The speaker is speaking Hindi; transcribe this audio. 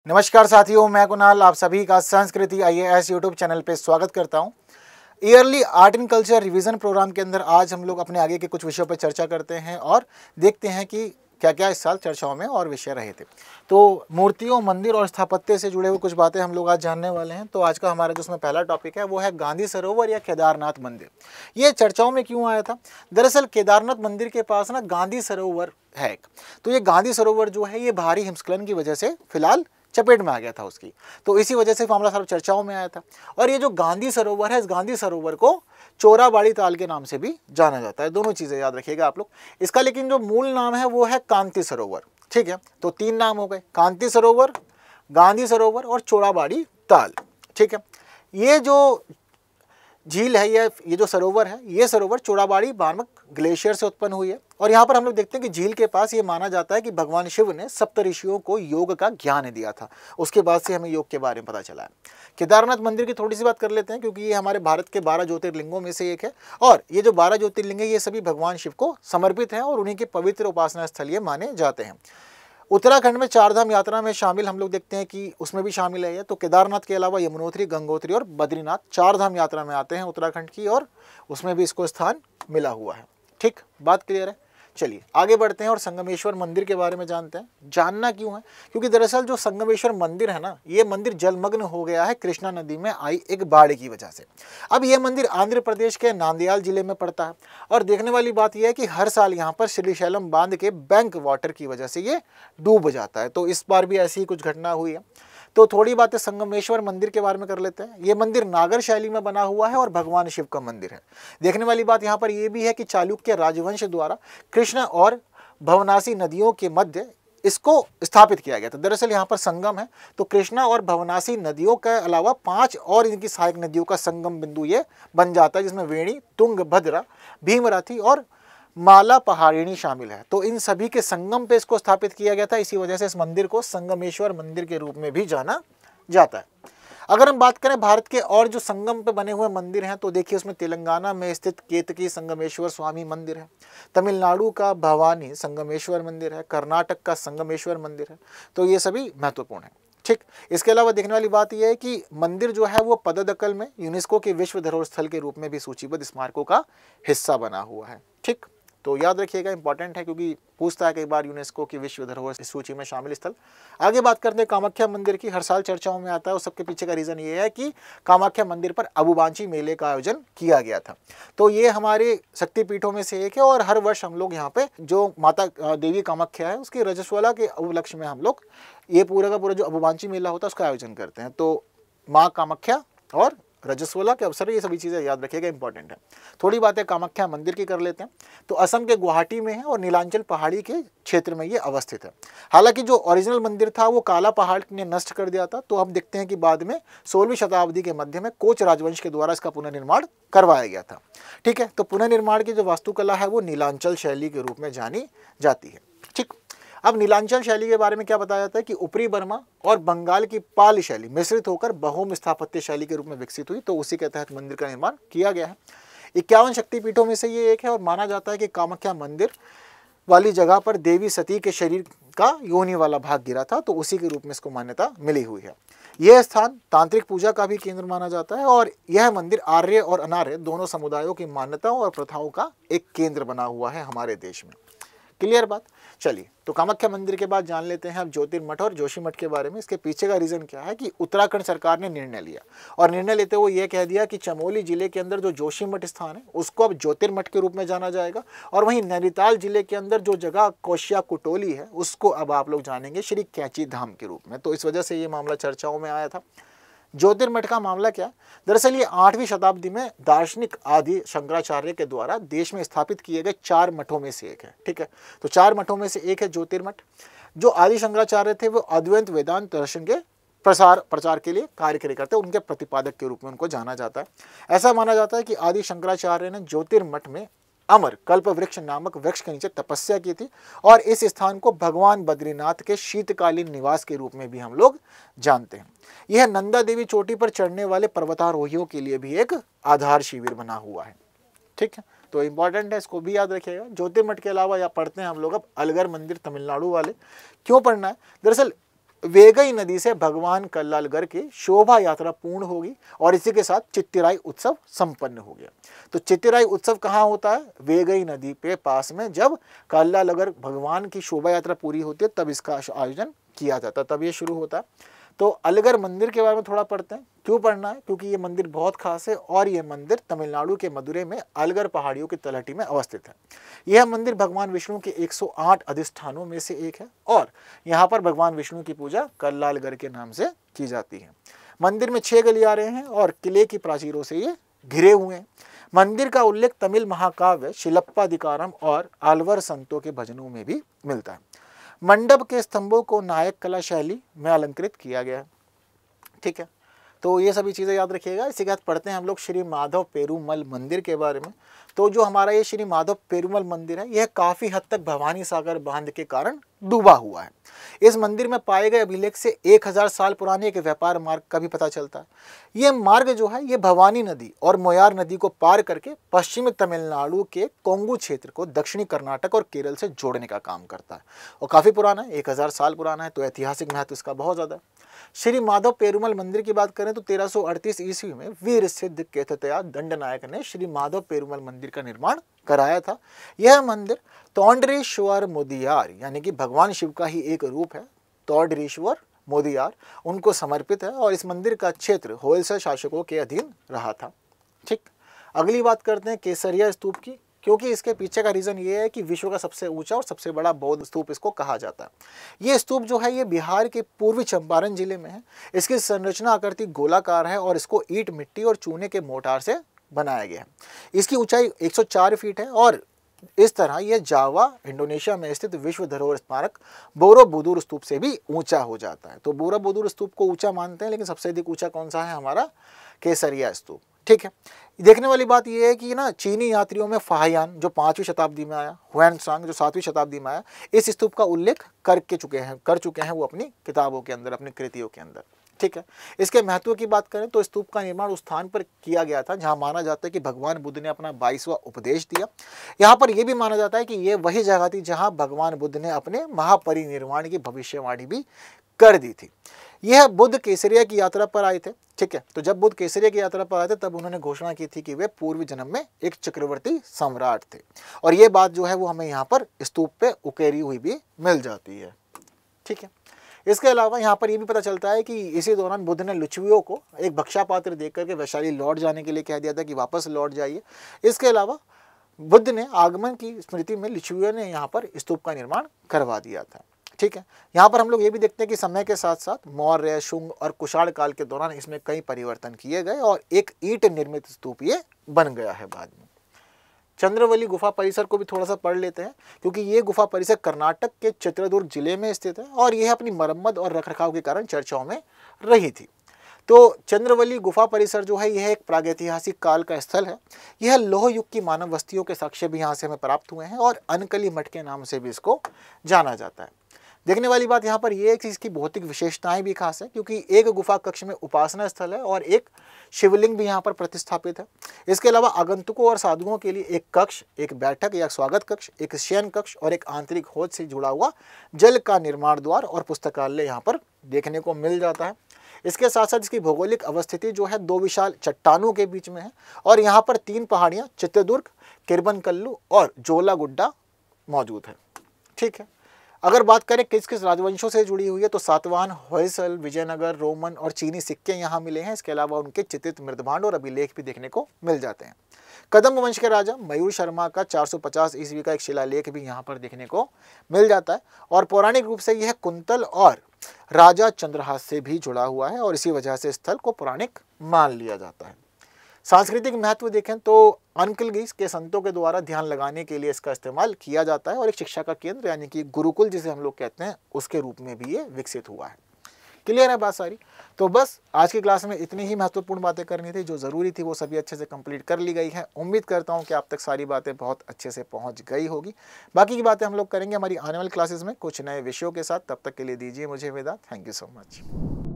नमस्कार साथियों, मैं कुणाल आप सभी का संस्कृति आईएएस यूट्यूब चैनल पे स्वागत करता हूं। Yearly art and culture revision programme के अंदर आज हम लोग अपने आगे के कुछ विषयों पर चर्चा करते हैं और देखते हैं कि क्या क्या इस साल चर्चाओं में और विषय रहे थे। तो मूर्तियों, मंदिर और स्थापत्य से जुड़े हुए कुछ बातें हम लोग आज जानने वाले हैं। तो आज का हमारा जो उसमें पहला टॉपिक है वो है गांधी सरोवर या केदारनाथ मंदिर। ये चर्चाओं में क्यों आया था? दरअसल केदारनाथ मंदिर के पास ना गांधी सरोवर है एक। तो ये गांधी सरोवर जो है ये भारी हिमस्खलन की वजह से फिलहाल चपेट में आ गया था उसकी, तो इसी वजह से मामला सारा चर्चाओं में आया था। और ये जो गांधी सरोवर है, इस गांधी सरोवर को चोराबाड़ी ताल के नाम से भी जाना जाता है। दोनों चीज़ें याद रखिएगा आप लोग इसका। लेकिन जो मूल नाम है वो है कांति सरोवर। ठीक है, तो तीन नाम हो गए, कांति सरोवर, गांधी सरोवर और चोराबाड़ी ताल। ठीक है, ये जो झील है, ये जो सरोवर है, ये सरोवर चोराबाड़ी बार्मक ग्लेशियर से उत्पन्न हुई है। और यहाँ पर हम लोग देखते हैं कि झील के पास ये माना जाता है कि भगवान शिव ने सप्तऋषियों को योग का ज्ञान दिया था। उसके बाद से हमें योग के बारे में पता चला है। केदारनाथ मंदिर की थोड़ी सी बात कर लेते हैं, क्योंकि ये हमारे भारत के 12 ज्योतिर्लिंगों में से एक है। और ये जो 12 ज्योतिर्लिंग है ये सभी भगवान शिव को समर्पित हैं और उन्हीं के पवित्र उपासना स्थल ये माने जाते हैं। उत्तराखंड में चारधाम यात्रा में शामिल हम लोग देखते हैं कि उसमें भी शामिल है ये। तो केदारनाथ के अलावा यमुनोत्री, गंगोत्री और बद्रीनाथ चारधाम यात्रा में आते हैं उत्तराखंड की, और उसमें भी इसको स्थान मिला हुआ है। ठीक, बात क्लियर है। चलिए आगे बढ़ते हैं और संगमेश्वर मंदिर के बारे में जानते हैं। जानना क्यों है? क्योंकि दरअसल जो संगमेश्वर मंदिर है ना, ये मंदिर जलमग्न हो गया है कृष्णा नदी में आई एक बाढ़ की वजह से। अब ये मंदिर आंध्र प्रदेश के नांदयाल जिले में पड़ता है। और देखने वाली बात यह है कि हर साल यहाँ पर श्रीशैलम बांध के बैंक वाटर की वजह से ये डूब जाता है। तो इस बार भी ऐसी ही कुछ घटना हुई है। तो थोड़ी बातें संगमेश्वर मंदिर के बारे में कर लेते हैं। ये मंदिर नागर शैली में बना हुआ है और भगवान शिव का मंदिर है। देखने वाली बात यहाँ पर यह भी है कि चालुक्य राजवंश द्वारा कृष्णा और भवनासी नदियों के मध्य इसको स्थापित किया गया था। दरअसल यहाँ पर संगम है, तो कृष्णा और भवनासी नदियों के अलावा 5 और इनकी सहायक नदियों का संगम बिंदु ये बन जाता है, जिसमें वेणी, तुंगभद्रा, भीमरथी और माला पहाड़िनी शामिल है। तो इन सभी के संगम पे इसको स्थापित किया गया था। इसी वजह से इस मंदिर को संगमेश्वर मंदिर के रूप में भी जाना जाता है। अगर हम बात करें भारत के और जो संगम पे बने हुए मंदिर हैं, तो देखिए उसमें तेलंगाना में स्थित केतकी संगमेश्वर स्वामी मंदिर है, तमिलनाडु का भवानी संगमेश्वर मंदिर है, कर्नाटक का संगमेश्वर मंदिर है। तो ये सभी महत्वपूर्ण है। ठीक, इसके अलावा देखने वाली बात यह है कि मंदिर जो है वो पददकल में यूनेस्को के विश्व धरोहर स्थल के रूप में भी सूचीबद्ध स्मारकों का हिस्सा बना हुआ है। ठीक, तो याद रखिएगा, इंपॉर्टेंट है क्योंकि पूछता है कई बार यूनेस्को की विश्व धरोहर सूची में शामिल स्थल। आगे बात करते हैं कामाख्या मंदिर की। हर साल चर्चाओं में आता है और सबके पीछे का रीज़न ये है कि कामाख्या मंदिर पर अबुबांची मेले का आयोजन किया गया था। तो ये हमारे शक्तिपीठों में से एक है और हर वर्ष हम लोग यहाँ पे जो माता देवी कामाख्या है उसकी रजस्वला के उपलक्ष्य में हम लोग ये पूरा का पूरा जो अबुबांची मेला होता है उसका आयोजन करते हैं। तो माँ कामाख्या और रजस्वला के अवसर ये सभी चीज़ें याद रखिएगा, इंपॉर्टेंट है। थोड़ी बातें कामाख्या मंदिर की कर लेते हैं। तो असम के गुवाहाटी में है और नीलांचल पहाड़ी के क्षेत्र में ये अवस्थित है। हालांकि जो ओरिजिनल मंदिर था वो काला पहाड़ ने नष्ट कर दिया था। तो हम देखते हैं कि बाद में 16वीं शताब्दी के मध्य में कोच राजवंश के द्वारा इसका पुनर्निर्माण करवाया गया था। ठीक है, तो पुनर्निर्माण की जो वास्तुकला है वो नीलांचल शैली के रूप में जानी जाती है। ठीक, अब नीलांचल शैली के बारे में क्या बताया जाता है कि ऊपरी बर्मा और बंगाल की पाली शैली मिश्रित होकर बहुम स्थापत्य शैली के रूप में विकसित हुई। तो उसी के तहत मंदिर का निर्माण किया गया है। 51 शक्तिपीठों में से ये एक है और माना जाता है कि कामाख्या मंदिर वाली जगह पर देवी सती के शरीर का योनि वाला भाग गिरा था। तो उसी के रूप में इसको मान्यता मिली हुई है। यह स्थान तांत्रिक पूजा का भी केंद्र माना जाता है और यह मंदिर आर्य और अनार्य दोनों समुदायों की मान्यताओं और प्रथाओं का एक केंद्र बना हुआ है हमारे देश में। क्लियर बात? चलिए, तो कामाख्या मंदिर के बाद जान लेते हैं अब ज्योतिर्मठ और जोशीमठ के बारे में। इसके पीछे का रीज़न क्या है कि उत्तराखंड सरकार ने निर्णय लिया और निर्णय लेते हुए यह कह दिया कि चमोली जिले के अंदर जो जोशीमठ स्थान है उसको अब ज्योतिर्मठ के रूप में जाना जाएगा। और वहीं नैनीताल जिले के अंदर जो जगह कोशिया कुटोली है उसको अब आप लोग जानेंगे श्री कैंची धाम के रूप में। तो इस वजह से ये मामला चर्चाओं में आया था। ज्योतिर्मठ का मामला क्या? दरअसल ये 8वीं शताब्दी में दार्शनिक आदि शंकराचार्य के द्वारा देश में स्थापित किए गए 4 मठों में से एक है। ठीक है, तो 4 मठों में से एक है ज्योतिर्मठ। जो आदि शंकराचार्य थे वो अद्वैत वेदांत दर्शन के प्रचार के लिए कार्य करते, उनके प्रतिपादक के रूप में उनको जाना जाता है। ऐसा माना जाता है कि आदि शंकराचार्य ने ज्योतिर्मठ में अमर कल्प वृक्ष नामक वृक्ष के नीचे तपस्या की थी और इस स्थान को भगवान बद्रीनाथ के शीतकालीन निवास के रूप में भी हम लोग जानते हैं। यह नंदा देवी चोटी पर चढ़ने वाले पर्वतारोहियों के लिए भी एक आधार शिविर बना हुआ है। ठीक है, तो इंपॉर्टेंट है, इसको भी याद रखिएगा। ज्योतिर्मठ के अलावा या पढ़ते हैं हम लोग अब अलगर मंदिर तमिलनाडु वाले। क्यों पढ़ना है? दरअसल वेगई नदी से भगवान कल्लालगढ़ की शोभा यात्रा पूर्ण होगी और इसी के साथ चित्तिराई उत्सव संपन्न हो गया। तो चित्तिराई उत्सव कहाँ होता है? वेगई नदी पे पास में जब कल्लालगढ़ भगवान की शोभा यात्रा पूरी होती है तब इसका आयोजन किया जाता है, तब ये शुरू होता है। तो अलगढ़ मंदिर के बारे में थोड़ा पढ़ते हैं। क्यों पढ़ना है? क्योंकि ये मंदिर बहुत खास है और ये मंदिर तमिलनाडु के मदुरै में अलगढ़ पहाड़ियों की तलहटी में अवस्थित है। यह मंदिर भगवान विष्णु के 108 अधिष्ठानों में से एक है और यहाँ पर भगवान विष्णु की पूजा कल्लालगढ़ के नाम से की जाती है। मंदिर में 6 गलियारे हैं और किले की प्राचीरों से ये घिरे हुए हैं। मंदिर का उल्लेख तमिल महाकाव्य शिलप्पाधिकारम और आल्वर संतों के भजनों में भी मिलता है। मंडप के स्तंभों को नायक कला शैली में अलंकृत किया गया है। ठीक है, तो ये सभी चीज़ें याद रखिएगा। इसी के बाद पढ़ते हैं हम लोग श्री माधव पेरुमल मंदिर के बारे में। तो जो हमारा ये श्री माधव पेरुमल मंदिर है यह काफ़ी हद तक भवानी सागर बांध के कारण डूबा हुआ है। इस मंदिर में पाए गए अभिलेख से 1000 साल पुराने एक व्यापार मार्ग का भी पता चलता है। ये मार्ग जो है ये भवानी नदी और मोयार नदी को पार करके पश्चिमी तमिलनाडु के कोंगू क्षेत्र को दक्षिणी कर्नाटक और केरल से जोड़ने का काम करता है और काफ़ी पुराना है, 1000 साल पुराना है, तो ऐतिहासिक महत्व इसका बहुत ज़्यादा है। श्री माधव पेरुमल मंदिर की बात करें तो 1338 ईस्वी में वीर सिद्ध केततया दंडनायक ने श्री माधव पेरुमल मंदिर का निर्माण कराया था। यह मंदिर तोंडरेश्वर मोदियार यानी कि भगवान शिव का ही एक रूप है, तोंडरेश्वर मोदियार, उनको समर्पित है और इस मंदिर का क्षेत्र होयसल शासकों के अधीन रहा था। ठीक, अगली बात करते हैं केसरिया स्तूप की, क्योंकि इसके पीछे का रीज़न ये है कि विश्व का सबसे ऊंचा और सबसे बड़ा बौद्ध स्तूप इसको कहा जाता है। ये स्तूप जो है ये बिहार के पूर्वी चंपारण जिले में है। इसकी संरचना आकृति गोलाकार है और इसको ईंट, मिट्टी और चूने के मोर्टार से बनाया गया है। इसकी ऊंचाई 104 फीट है और इस तरह यह जावा इंडोनेशिया में स्थित विश्व धरोहर स्मारक बोरोबुदुर स्तूप से भी ऊंचा हो जाता है। तो बोरोबुदुर स्तूप को ऊंचा मानते हैं, लेकिन सबसे अधिक ऊंचा कौन सा है? हमारा केसरिया स्तूप। ठीक है, देखने वाली बात यह है कि ना चीनी यात्रियों में फाहियान जो 5वीं शताब्दी में आया, हुएनसांग जो 7वीं शताब्दी में आया, इस स्तूप का उल्लेख कर चुके हैं वो अपनी किताबों के अंदर, अपनी कृतियों के अंदर। ठीक है, इसके महत्व की बात करें तो स्तूप का निर्माण उस स्थान पर किया गया था जहां माना जाता है कि भगवान बुद्ध ने अपना 22वां उपदेश दिया। यहाँ पर यह भी माना जाता है कि ये वही जगह थी जहां भगवान बुद्ध ने अपने महापरिनिर्वाण की भविष्यवाणी भी कर दी थी। यह बुद्ध केसरिया की यात्रा पर आए थे। ठीक है, तो जब बुद्ध केसरिया की यात्रा पर आए थे तब उन्होंने घोषणा की थी कि वे पूर्व जन्म में एक चक्रवर्ती सम्राट थे और ये बात जो है वो हमें यहाँ पर स्तूप पे उकेरी हुई भी मिल जाती है। ठीक है, इसके अलावा यहाँ पर यह भी पता चलता है कि इसी दौरान बुद्ध ने लिच्छवियों को एक भक्षा पात्र देख करके वैशाली लौट जाने के लिए कह दिया था कि वापस लौट जाइए। इसके अलावा बुद्ध ने आगमन की स्मृति में लिच्छवियों ने यहाँ पर स्तूप का निर्माण करवा दिया था। ठीक है, यहाँ पर हम लोग ये भी देखते हैं कि समय के साथ साथ मौर्य, शुंग और कुषाण काल के दौरान इसमें कई परिवर्तन किए गए और एक ईंट निर्मित स्तूप ये बन गया है बाद में। चंद्रवली गुफा परिसर को भी थोड़ा सा पढ़ लेते हैं, क्योंकि ये गुफा परिसर कर्नाटक के चित्रदुर्ग जिले में स्थित है और यह अपनी मरम्मत और रखरखाव के कारण चर्चाओं में रही थी। तो चंद्रवली गुफा परिसर जो है यह एक प्रागैतिहासिक काल का स्थल है। यह लौह युग की मानव बस्तियों के साक्ष्य भी यहाँ से हमें प्राप्त हुए हैं और अनकली मठ के नाम से भी इसको जाना जाता है। देखने वाली बात यहाँ पर यह है कि इसकी भौतिक विशेषताएं भी खास है, क्योंकि एक गुफा कक्ष में उपासना स्थल है और एक शिवलिंग भी यहाँ पर प्रतिस्थापित है। इसके अलावा आगंतुकों और साधुओं के लिए एक कक्ष, एक बैठक या स्वागत कक्ष, एक शयन कक्ष और एक आंतरिक हौज से जुड़ा हुआ जल का निर्माण द्वार और पुस्तकालय यहाँ पर देखने को मिल जाता है। इसके साथ साथ इसकी भौगोलिक अवस्थिति जो है 2 विशाल चट्टानों के बीच में है और यहाँ पर 3 पहाड़ियाँ चित्रदुर्ग, किरबनकल्लू और जोलागुड्डा मौजूद है। ठीक है, अगर बात करें किस किस राजवंशों से जुड़ी हुई है तो सातवाहन, होयसल, विजयनगर, रोमन और चीनी सिक्के यहाँ मिले हैं। इसके अलावा उनके चित्रित मृदभांड और अभिलेख भी देखने को मिल जाते हैं। कदम्ब वंश के राजा मयूर शर्मा का 450 ईस्वी का एक शिलालेख भी यहाँ पर देखने को मिल जाता है और पौराणिक रूप से यह कुंतल और राजा चंद्रहास से भी जुड़ा हुआ है और इसी वजह से स्थल को पौराणिक मान लिया जाता है। सांस्कृतिक महत्व देखें तो अनकलगीस के संतों के द्वारा ध्यान लगाने के लिए इसका इस्तेमाल किया जाता है और एक शिक्षा का केंद्र यानी कि गुरुकुल जिसे हम लोग कहते हैं उसके रूप में भी ये विकसित हुआ है। क्लियर है बात सारी? तो बस आज की क्लास में इतनी ही महत्वपूर्ण बातें करनी थी, जो ज़रूरी थी वो सभी अच्छे से कंप्लीट कर ली गई है। उम्मीद करता हूँ कि आप तक सारी बातें बहुत अच्छे से पहुँच गई होगी। बाकी की बातें हम लोग करेंगे हमारी आने वाली क्लासेस में कुछ नए विषयों के साथ। तब तक के लिए दीजिए मुझे विदा। Thank you so much.